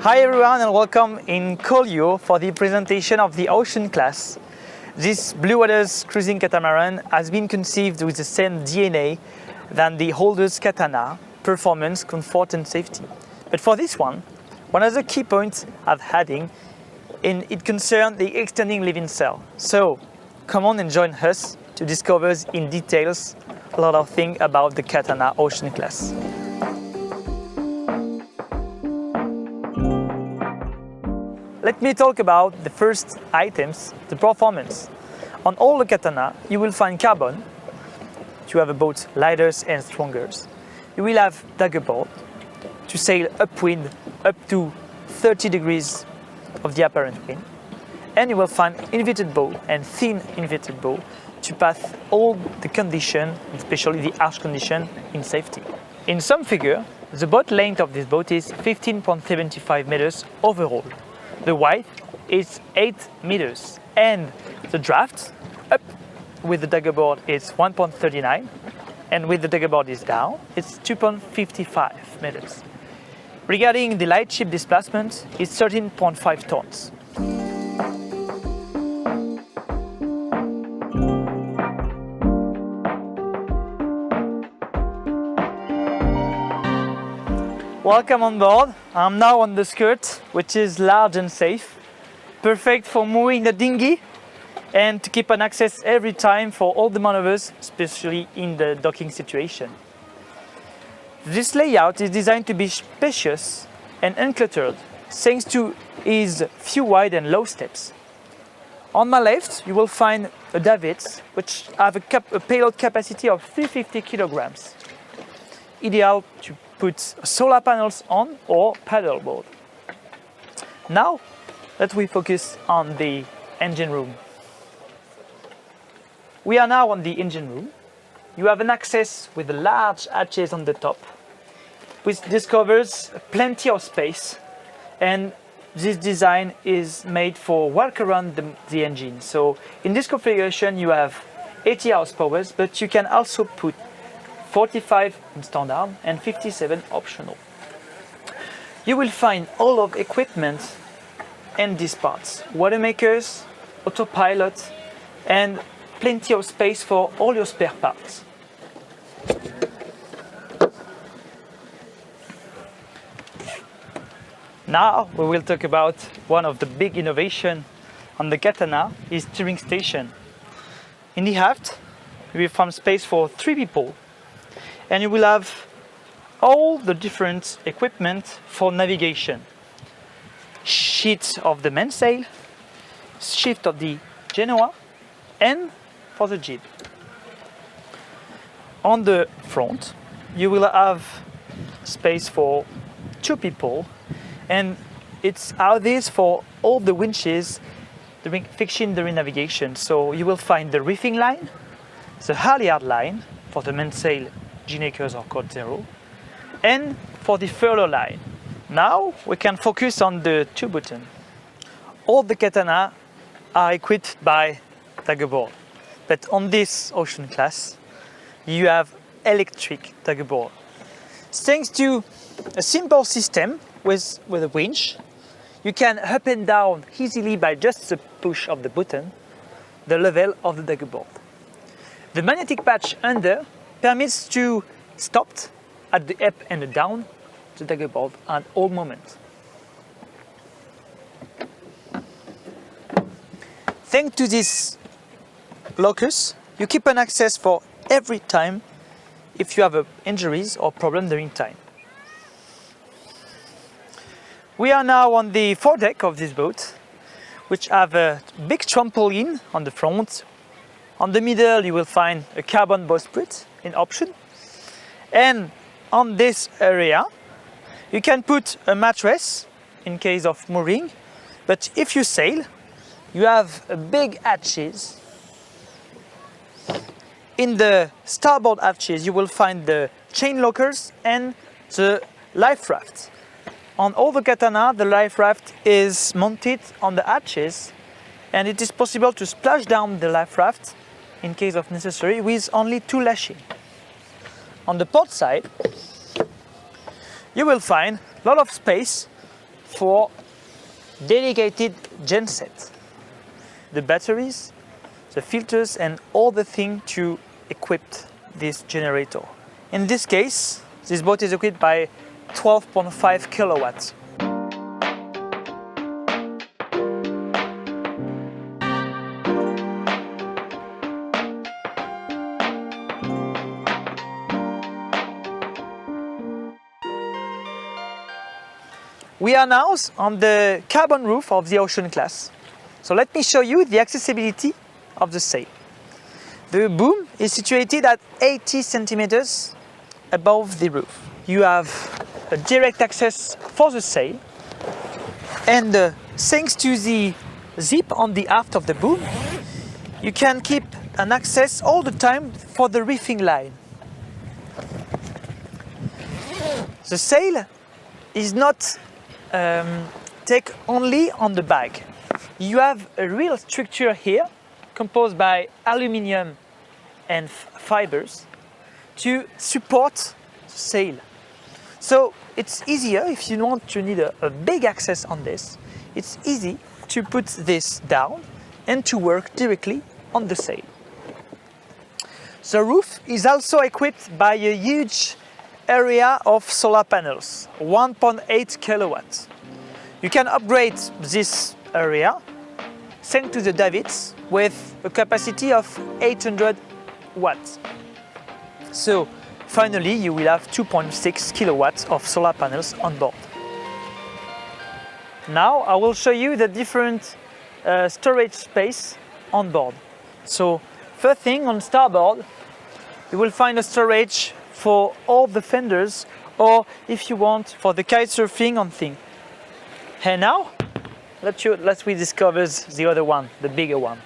Hi everyone and welcome in Collioure for the presentation of the Ocean Class. This blue waters cruising catamaran has been conceived with the same DNA than the older's CATANA, performance, comfort and safety. But for this one of the key points of adding it concerns the extending living cell. So come on and join us to discover in details a lot of things about the CATANA Ocean Class. Let me talk about the first items, the performance. On all the CATANA, you will find carbone to have a boat lighter and stronger. You will have dagger board to sail upwind up to 30 degrees of the apparent wind. And you will find inverted bow and thin inverted bow to pass all the conditions, especially the harsh condition, in safety. In some figure, the boat length of this boat is 15.75 meters overall. The width is 8 meters and the draft up with the dagger board is 1.39 and with the dagger board is down, it's 2.55 meters. Regarding the light ship displacement, it's 13.5 tons. Welcome on board. I'm now on the skirt, which is large and safe, perfect for moving the dinghy and to keep an access every time for all the maneuvers, especially in the docking situation. This layout is designed to be spacious and uncluttered, thanks to its few wide and low steps. On my left, you will find a davits, which have a payload capacity of 350 kilograms, ideal to put solar panels on or paddleboard. Now, let we focus on the engine room. We are now on the engine room. You have an access with large hatches on the top, which discovers plenty of space, and this design is made for work around the engine. So in this configuration you have 80 horsepower, but you can also put 45 in standard and 57 optional. You will find all of equipment and these parts, water makers, autopilot, and plenty of space for all your spare parts. Now we will talk about one of the big innovations on the CATANA is steering station. In the aft, we will find space for 3 people. And you will have all the different equipment for navigation. Sheet of the mainsail, shift of the genoa, and for the jib. On the front, you will have space for 2 people, and it's how this for all the winches fixing during navigation. So you will find the reefing line, the halyard line for the mainsail, G-nakers or code 0, and for the furler line. Now we can focus on the 2 buttons. All the CATANA are equipped by dagger board, but on this Ocean Class you have electric dagger board. Thanks to a simple system with a winch, you can up and down easily by just the push of the button the level of the dagger board. The magnetic patch under permits to stop at the up and the down the dagger board at all moments. Thanks to this locus, you keep an access for every time if you have injuries or problem during time. We are now on the foredeck of this boat, which have a big trampoline on the front. On the middle you will find a carbon bowsprit in option, and on this area you can put a mattress in case of mooring, but if you sail you have a big hatches. In the starboard hatches you will find the chain lockers and the life raft. On all the CATANA the life raft is mounted on the hatches, and it is possible to splash down the life raft in case of necessary with only 2 lashing. On the port side, you will find a lot of space for dedicated genset, the batteries, the filters, and all the things to equip this generator. In this case, this boat is equipped by 12.5 kilowatts. We are now on the carbon roof of the Ocean Class. So let me show you the accessibility of the sail. The boom is situated at 80 centimeters above the roof. You have a direct access for the sail, and thanks to the zip on the aft of the boom, you can keep an access all the time for the reefing line. The sail is not take only on the bag. You have a real structure here composed by aluminium and fibers to support the sail. So it's easier if you want to need a big access on this. It's easy to put this down and to work directly on the sail. The roof is also equipped by a huge area of solar panels, 1.8 kilowatts. You can upgrade this area thanks to the davits with a capacity of 800 watts. So finally you will have 2.6 kilowatts of solar panels on board. Now I will show you the different storage space on board. So first thing, on starboard you will find a storage for all the fenders, or if you want, for the kite surfing on thing. And now let's discover the other one, the bigger one.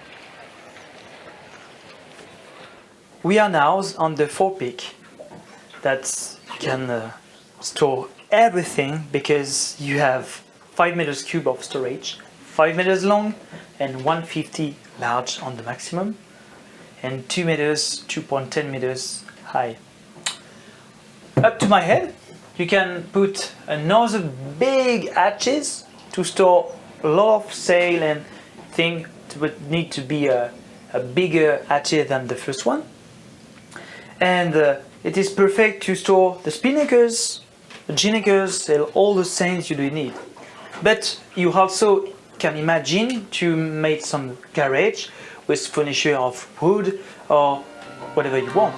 We are now on the forepeak that can store everything, because you have 5 meters cube of storage, 5 meters long and 150 large on the maximum, and 2 meters, 2.10 meters high. Up to my head, you can put another big hatches to store a lot of sail and things. It would need to be a bigger hatchet than the first one. And it is perfect to store the spinnakers, the ginakers, and all the things you do need. But you also can imagine to make some garage with furniture of wood or whatever you want.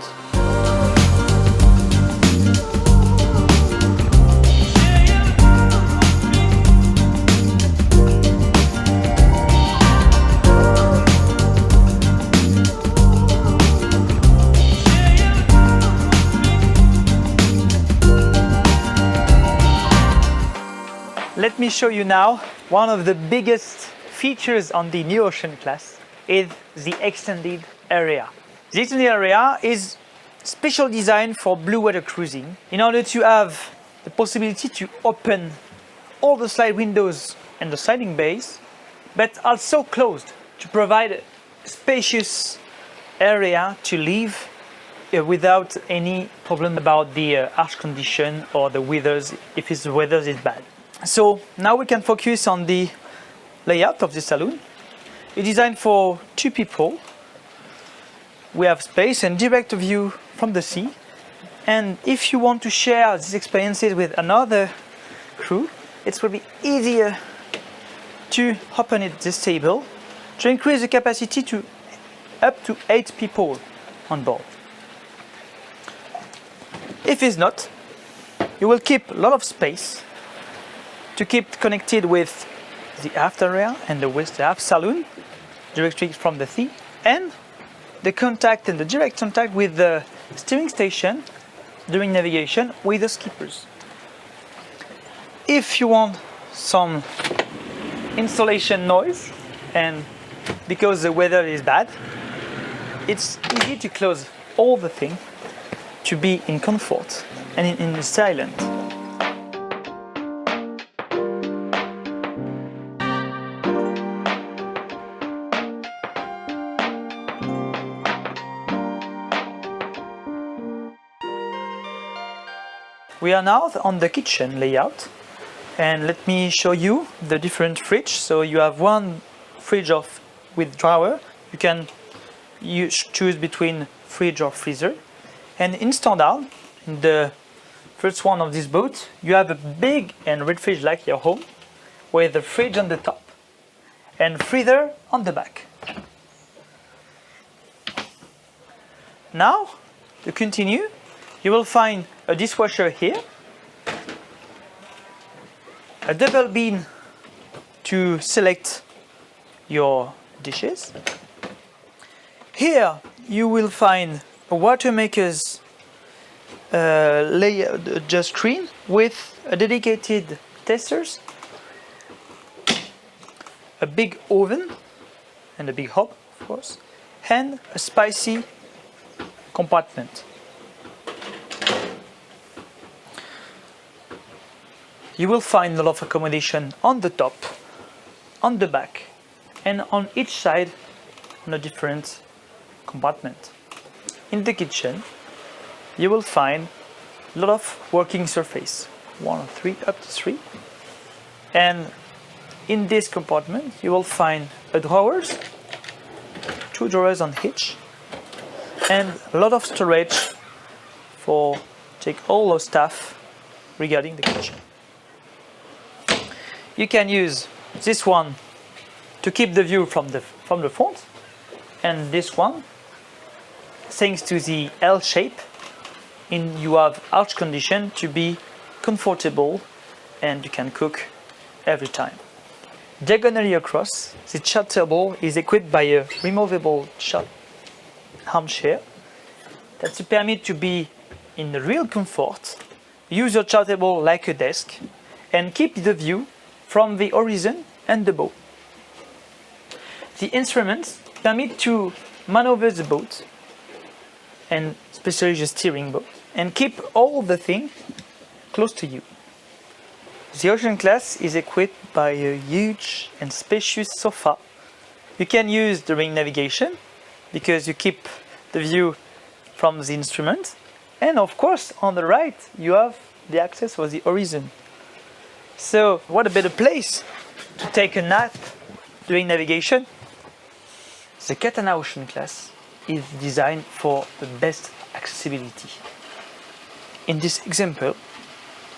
Let me show you now one of the biggest features on the new Ocean Class is the extended area. The extended area is special design for blue water cruising in order to have the possibility to open all the slide windows and the sliding bays, but also closed to provide a spacious area to live without any problem about the harsh condition or the weather if the weather is bad. So now we can focus on the layout of the saloon. It's designed for 2 people. We have space and direct view from the sea. And if you want to share these experiences with another crew, it will be easier to open this table to increase the capacity to up to 8 people on board. If it's not, you will keep a lot of space to keep connected with the aft area and the aft saloon, directly from the sea, and the contact and the direct contact with the steering station during navigation with the skippers. If you want some installation noise, and because the weather is bad, it's easy to close all the things to be in comfort and in silence. We are now on the kitchen layout, And let me show you the different fridge. So you have one fridge with drawer. You can choose between fridge or freezer. And in standard, in the first one of this boat, you have a big and red fridge like your home, with the fridge on the top and freezer on the back. Now, to continue, you will find a dishwasher here, a double bin to select your dishes. Here you will find a water maker's just screen with a dedicated testers, a big oven and a big hob, of course, and a spicy compartment. You will find a lot of accommodation on the top, on the back, and on each side on a different compartment. In the kitchen, you will find a lot of working surface, 1 or 3, up to 3. And in this compartment, you will find a drawers, 2 drawers on each, and a lot of storage for take all the stuff regarding the kitchen. You can use this one to keep the view from the front, and this one, thanks to the L shape, you have arch condition to be comfortable, and you can cook every time. Diagonally across, the chat table is equipped by a removable chat armchair that you permit to be in real comfort, use your chat table like a desk, and keep the view from the horizon and the boat. The instruments permit to maneuver the boat, and especially the steering boat, and keep all the things close to you. The Ocean Class is equipped by a huge and spacious sofa you can use during navigation, because you keep the view from the instrument, and of course on the right you have the access for the horizon. So what a better place to take a nap during navigation? The CATANA Ocean Class is designed for the best accessibility. In this example,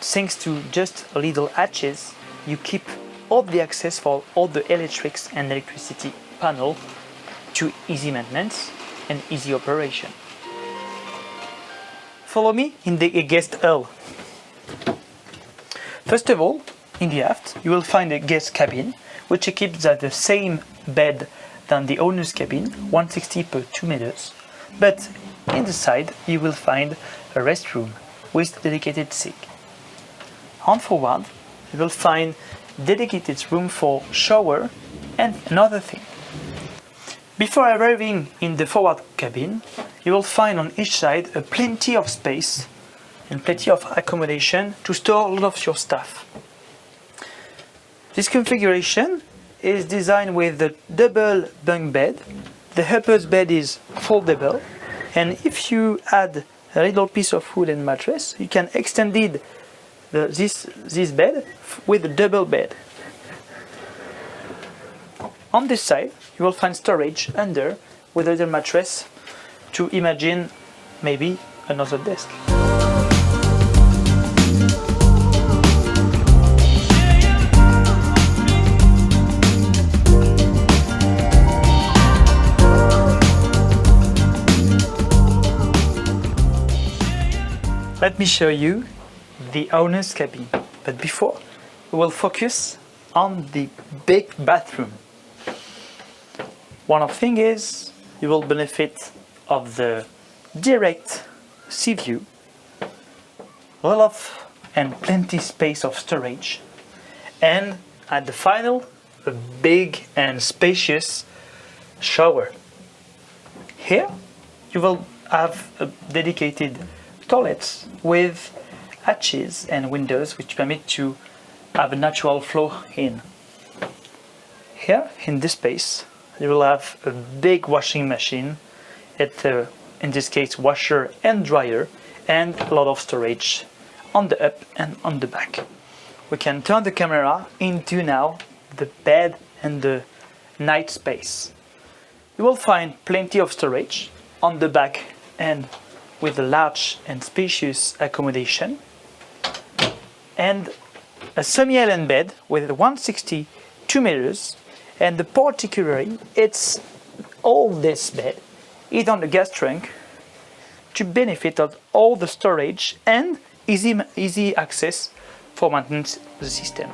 thanks to just little hatches, you keep all the access for all the electrics and electricity panel to easy maintenance and easy operation. Follow me in the guest hull. First of all, in the aft, you will find a guest cabin, which equips the same bed than the owner's cabin, 160 per 2 meters. But in the side, you will find a restroom with dedicated sink. On forward, you will find dedicated room for shower and another thing. Before arriving in the forward cabin, you will find on each side plenty of space and plenty of accommodation to store all of your stuff. This configuration is designed with a double bunk bed. The upper bed is foldable, and if you add a little piece of wood and mattress, you can extend this bed with a double bed. On this side, you will find storage under with a little mattress to imagine maybe another desk. Let me show you the owner's cabin, but before we will focus on the big bathroom. One of the things is you will benefit of the direct sea view, a lot of and plenty space of storage, and at the final, a big and spacious shower. Here you will have a dedicated toilets with hatches and windows which permit to have a natural flow in. Here in this space you will have a big washing machine, in this case washer and dryer, and a lot of storage on the up and on the back. we can turn the camera into now the bed and the night space. You will find plenty of storage on the back and with a large and spacious accommodation, and a semi-island bed with 162 meters, and the particularly it's all this bed is on the gas trunk to benefit of all the storage and easy access for maintenance the system.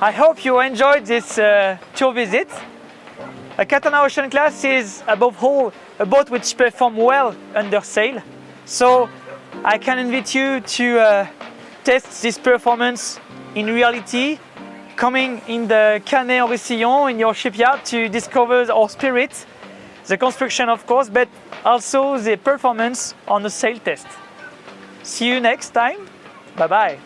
I hope you enjoyed this tour visit. A CATANA Ocean Class is above all a boat which performs well under sail. So I can invite you to test this performance in reality, coming in the Canet-en-Roussillon in your shipyard to discover our spirit, the construction of course, but also the performance on the sail test. See you next time. Bye bye.